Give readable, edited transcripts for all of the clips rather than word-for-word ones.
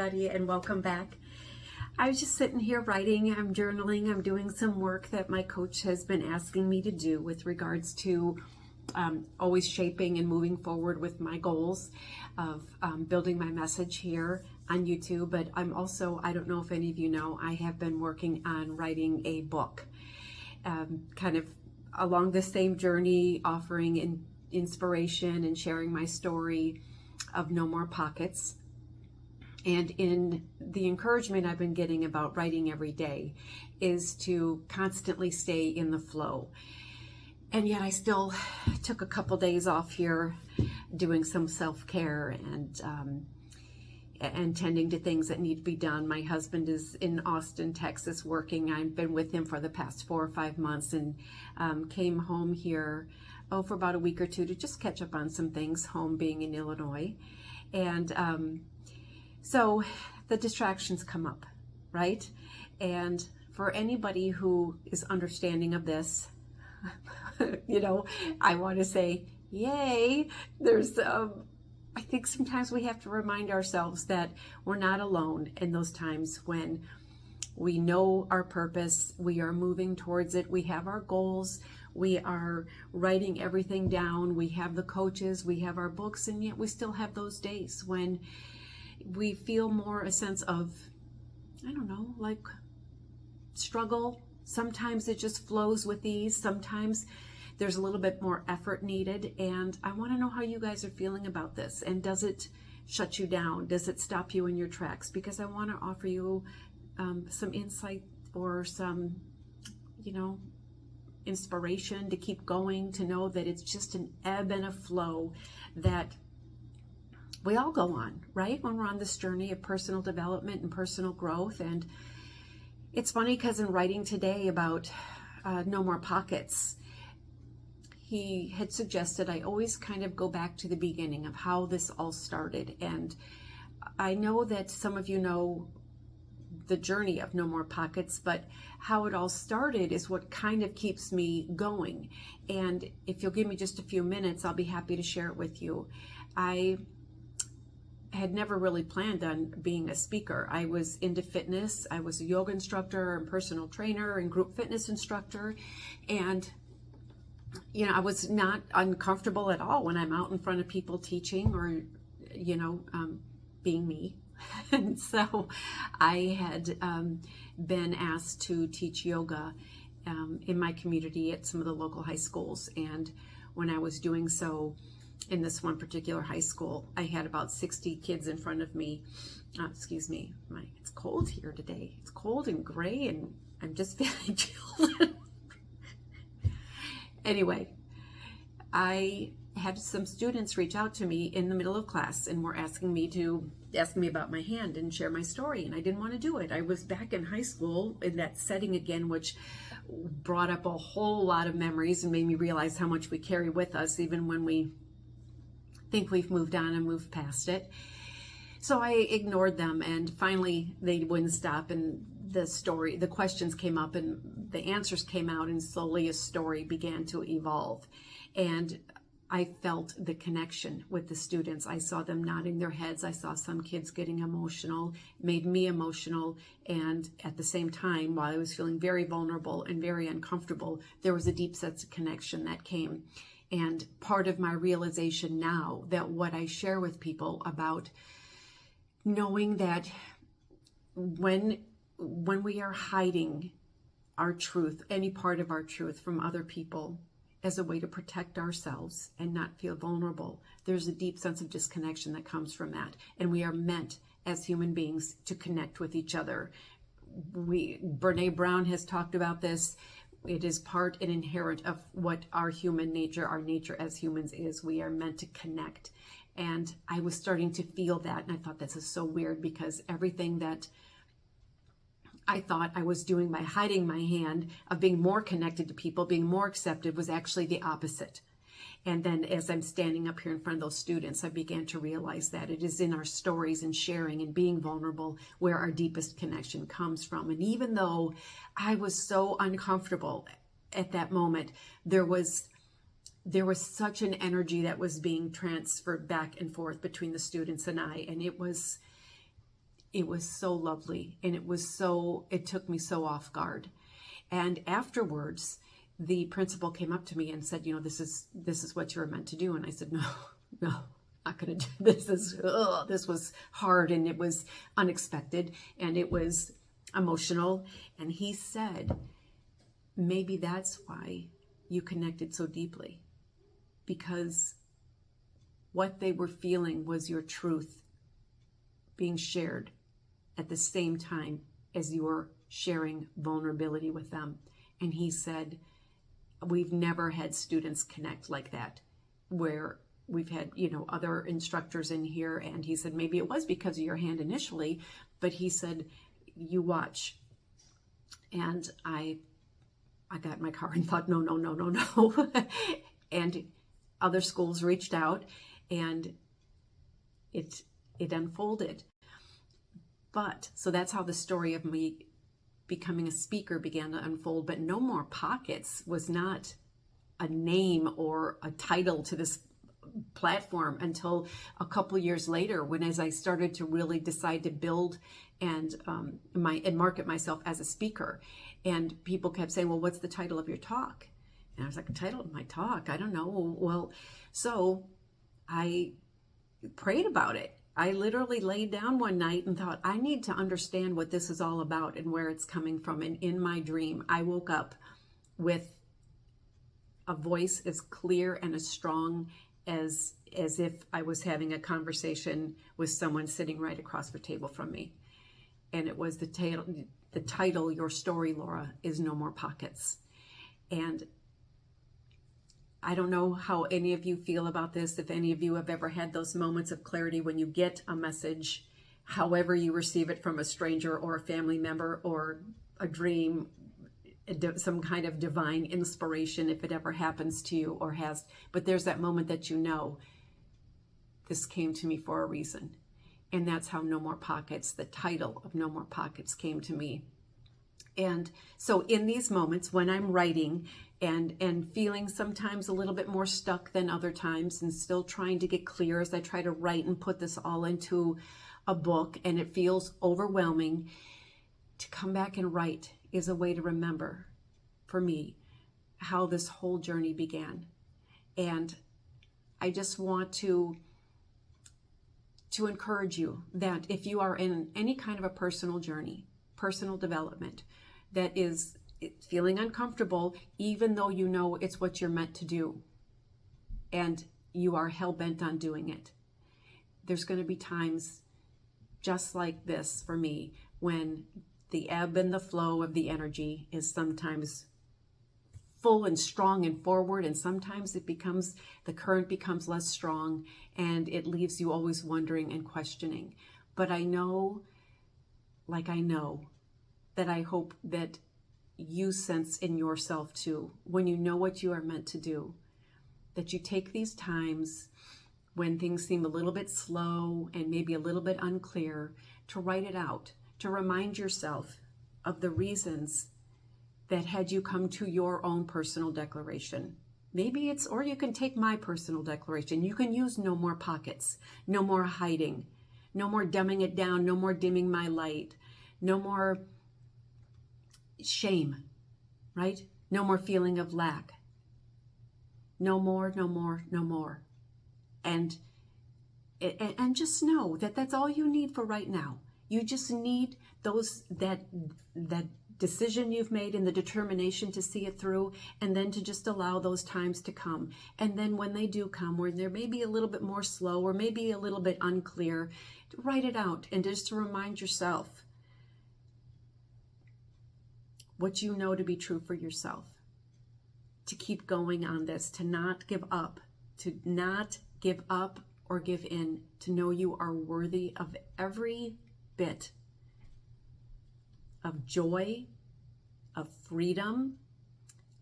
everybody, and welcome back. I was just sitting here writing, I'm journaling, I'm doing some work that my coach has been asking me to do with regards to always shaping and moving forward with my goals of building my message here on YouTube. But I'm also, I don't know if any of you know, I have been working on writing a book, kind of along the same journey, offering inspiration and sharing my story of No More Pockets. And in the encouragement I've been getting about writing every day is to constantly stay in the flow. And yet I still took a couple days off here doing some self-care and tending to things that need to be done. My husband is in Austin, Texas working. I've been with him for the past 4 or 5 months and came home here for about a week or two to just catch up on some things, home being in Illinois. And so the distractions come up, right? And for anybody who is understanding of this, you know, I want to say, yay. There's, I think sometimes we have to remind ourselves that we're not alone in those times when we know our purpose, we are moving towards it, we have our goals, we are writing everything down, we have the coaches, we have our books, and yet we still have those days when we feel more a sense of, I don't know, like struggle. Sometimes it just flows with ease. Sometimes there's a little bit more effort needed. And I want to know how you guys are feeling about this. And does it shut you down? Does it stop you in your tracks? Because I want to offer you some insight or some, you know, inspiration to keep going, to know that it's just an ebb and a flow that we all go on, right? When we're on this journey of personal development and personal growth. And it's funny because in writing today about No More Pockets, he had suggested I always kind of go back to the beginning of how this all started. And I know that some of you know the journey of No More Pockets, but how it all started is what kind of keeps me going. And if you'll give me just a few minutes, I'll be happy to share it with you. I had never really planned on being a speaker. I was into fitness. I was a yoga instructor and personal trainer and group fitness instructor. And, you know, I was not uncomfortable at all when I'm out in front of people teaching or, you know, being me. And so I had been asked to teach yoga in my community at some of the local high schools. And when I was doing so, in this one particular high school, I had about 60 kids in front of me. Excuse me, it's cold here today. It's cold and gray, and I'm just feeling chilled. Anyway, I had some students reach out to me in the middle of class and were asking me about my hand and share my story, and I didn't want to do it. I was back in high school in that setting again, which brought up a whole lot of memories and made me realize how much we carry with us even when we think we've moved on and moved past it. So I ignored them, and finally they wouldn't stop, and the questions came up and the answers came out, and slowly a story began to evolve. And I felt the connection with the students. I saw them nodding their heads. I saw some kids getting emotional, made me emotional. And at the same time, while I was feeling very vulnerable and very uncomfortable, there was a deep sense of connection that came. And part of my realization now that what I share with people about knowing that when we are hiding our truth, any part of our truth from other people as a way to protect ourselves and not feel vulnerable, there's a deep sense of disconnection that comes from that. And we are meant as human beings to connect with each other. Brene Brown has talked about this. It is part and inherent of what our human nature, our nature as humans is. We are meant to connect. And I was starting to feel that. And I thought, this is so weird, because everything that I thought I was doing by hiding my hand of being more connected to people, being more accepted, was actually the opposite. And then as I'm standing up here in front of those students, I began to realize that it is in our stories and sharing and being vulnerable where our deepest connection comes from. And even though I was so uncomfortable at that moment, there was such an energy that was being transferred back and forth between the students and I. And it was it was so lovely, and it took me so off guard. And afterwards, the principal came up to me and said, this is what you were meant to do. And I said, no, not going to do this. This was hard, and it was unexpected, and it was emotional. And he said, maybe that's why you connected so deeply, because what they were feeling was your truth being shared at the same time as you were sharing vulnerability with them. And he said, we've never had students connect like that, where we've had, other instructors in here. And he said, maybe it was because of your hand initially, but he said, you watch. And I got in my car and thought, no. And other schools reached out, and it unfolded. But so that's how the story of me becoming a speaker began to unfold. But No More Pockets was not a name or a title to this platform until a couple years later, when as I started to really decide to build and market myself as a speaker. And people kept saying, well, what's the title of your talk? And I was like, the title of my talk? I don't know. Well, so I prayed about it. I literally laid down one night and thought, I need to understand what this is all about and where it's coming from. And in my dream, I woke up with a voice as clear and as strong as if I was having a conversation with someone sitting right across the table from me. And it was the title, Your Story, Laura, is No More Pockets. And I don't know how any of you feel about this, if any of you have ever had those moments of clarity when you get a message, however you receive it from a stranger or a family member or a dream, some kind of divine inspiration, if it ever happens to you or has. But there's that moment that this came to me for a reason. And that's how No More Pockets, the title of No More Pockets, came to me. And so in these moments when I'm writing and feeling sometimes a little bit more stuck than other times, and still trying to get clear as I try to write and put this all into a book, and it feels overwhelming, to come back and write is a way to remember, for me, how this whole journey began. And I just want to encourage you that if you are in any kind of a personal journey, personal development, that is feeling uncomfortable, even though you know it's what you're meant to do, and you are hell-bent on doing it, there's going to be times just like this for me, when the ebb and the flow of the energy is sometimes full and strong and forward, and sometimes the current becomes less strong, and it leaves you always wondering and questioning. But I know that I hope that you sense in yourself too, when you know what you are meant to do, that you take these times when things seem a little bit slow and maybe a little bit unclear, to write it out, to remind yourself of the reasons that had you come to your own personal declaration. Or you can take my personal declaration. You can use No More Pockets, no more hiding, no more dumbing it down, no more dimming my light, no more shame, right? No more feeling of lack. No more. And just know that that's all you need for right now. You just need that decision you've made and the determination to see it through, and then to just allow those times to come. And then when they do come, where there may be a little bit more slow or maybe a little bit unclear, write it out and just to remind yourself what you know to be true for yourself, to keep going on this, to not give up or give in, to know you are worthy of every bit of joy, of freedom,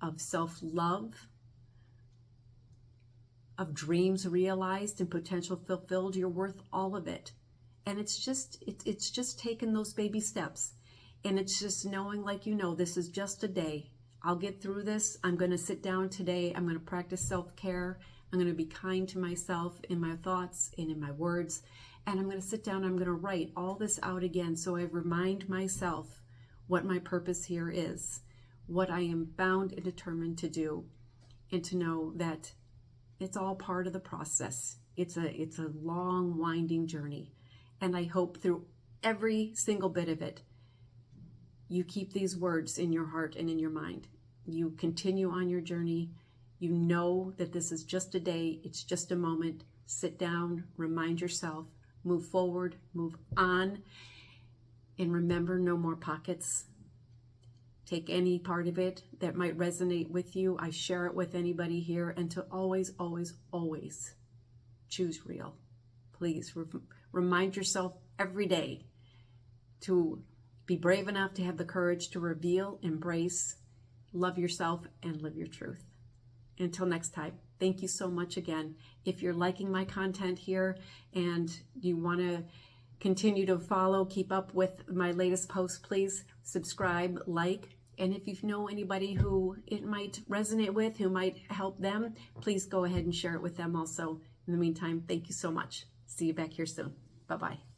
of self-love, of dreams realized and potential fulfilled. You're worth all of it. And it's just taking those baby steps. And it's just knowing, this is just a day. I'll get through this. I'm going to sit down today. I'm going to practice self-care. I'm going to be kind to myself in my thoughts and in my words. And I'm going to sit down, I'm going to write all this out again so I remind myself what my purpose here is, what I am bound and determined to do, and to know that it's all part of the process. It's a long, winding journey. And I hope through every single bit of it, you keep these words in your heart and in your mind. You continue on your journey. You know that this is just a day. It's just a moment. Sit down, remind yourself, move forward, move on, and remember, no more pockets. Take any part of it that might resonate with you. I share it with anybody here, and to always, always, always choose real. Please remind yourself every day to be brave enough to have the courage to reveal, embrace, love yourself, and live your truth. Until next time, thank you so much again. If you're liking my content here and you want to continue to follow, keep up with my latest posts, please subscribe, like, and if you know anybody who it might resonate with, who might help them, please go ahead and share it with them also. In the meantime, thank you so much. See you back here soon. Bye-bye.